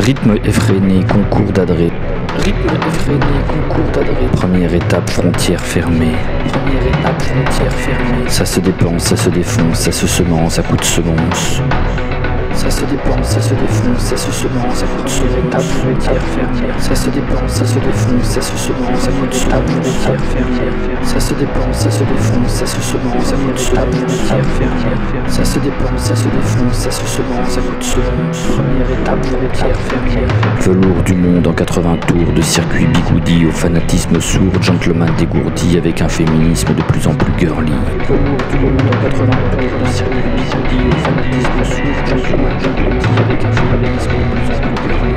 Rythme effréné, concours d'adresse. Rythme effréné, concours d'adresse. Première étape, frontière fermée. Première étape, frontière fermée. Ça se dépense, ça se défonce, ça se semence à coups de semonce. Ça se dépense, ça se défonce, ça se semence à coups de semonce. Étape, frontière fermée. Ça se dépense, ça se défonce, ça se semence à coups de semonce. Frontière fermée. Ça se dépense, ça se défonce, ça se semence à coups de semonce. Frontière fermée. Ça se dépense, ça se défonce, ça se semence à coups de semonce. Première étape, frontière fermée. Velours du monde en 80 tours de circuit bigoudi au fanatisme sourd, gentleman dégourdi avec un féminisme de plus en plus girly. Velours du monde en 80 tours de circuit bigoudi au fanatisme sourd, gentleman dégourdi avec un féminisme de plus en plus girly.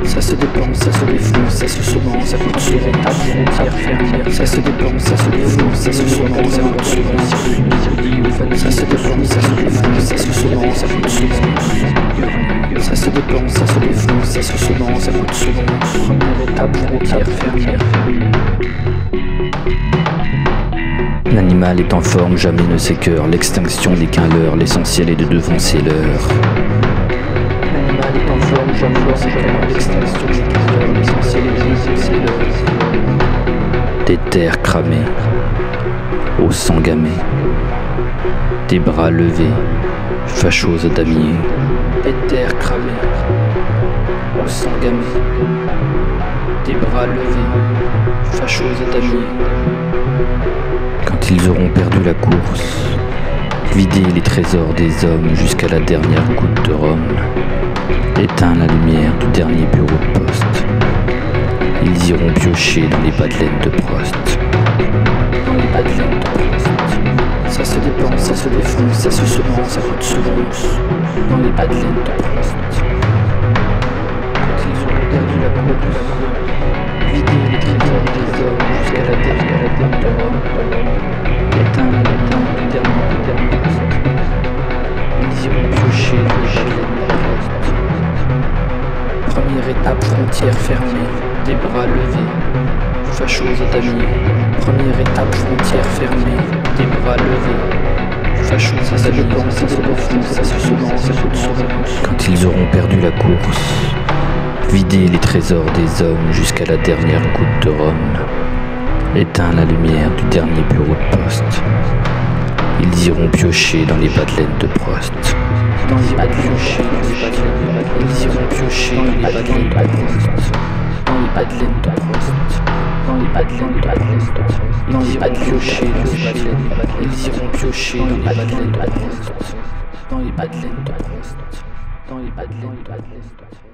Ça se dépense, ça se défonce, ça se semence à coups de semonce. Étape, frontière fermée. Ça se dépense, ça se défonce, ça se semence à coups de semonce. Circuit bigoudi au fanatisme. Ça se dépense, ça se défonce, ça se semence à coups de semonce. Ça se dépense, ça se défonce, ça se semence à coups de semonce. Première étape, frontière fermée. L'animal est en forme, jamais ne s'écœure. L'extinction n'est qu'un leurre, l'essentiel est de devancer l'heure. L'animal est en forme, jamais ne s'écœure. L'extinction n'est qu'un leurre, l'essentiel est de devancer l'heure. Des terres cramées, au sang gamé, des bras levés, fachos damiers. Des terres cramées, au sang gamé, des bras levés, fachos damiers. Quand ils auront perdu la course, vider les trésors des hommes jusqu'à la dernière goutte de rhum, éteint la lumière du dernier bureau de poste, ils iront piocher dans les bas de laine de Prost. Dans les bas de laine de Prost. Ça se dépense, ça se défonce, ça se semence à coups de semonce. Dans les bas de laine de Prost. Quand ils auront perdu la course, vider les trésors des hommes jusqu'à la dernière goutte de rhum, éteint la lumière du dernier poste. Ils iront piocher dans les bas de laine de Prost. Première étape, frontière fermée, des bras levés, fachos damiers. Première étape, frontière fermée, des bras levés, fachos damiers. Ça se dépense, ça se défonce, ça se semence à coups de semonce. Quand ils auront perdu la course, vider les trésors des hommes jusqu'à la dernière goutte de rhum, éteint la lumière du dernier bureau de poste, ils iront piocher dans les bas de laine de Prost. Dans les bas de laine, ils iront piocher dans les bas de laine de Prost. Dans les bas de laine de Prost. Dans les bas de laine de Prost. Ils iront piocher dans les bas de laine. Ils iront piocher dans les bas de laine de Prost. Dans les bas de laine de Prost. Dans les bas de laine de Prost.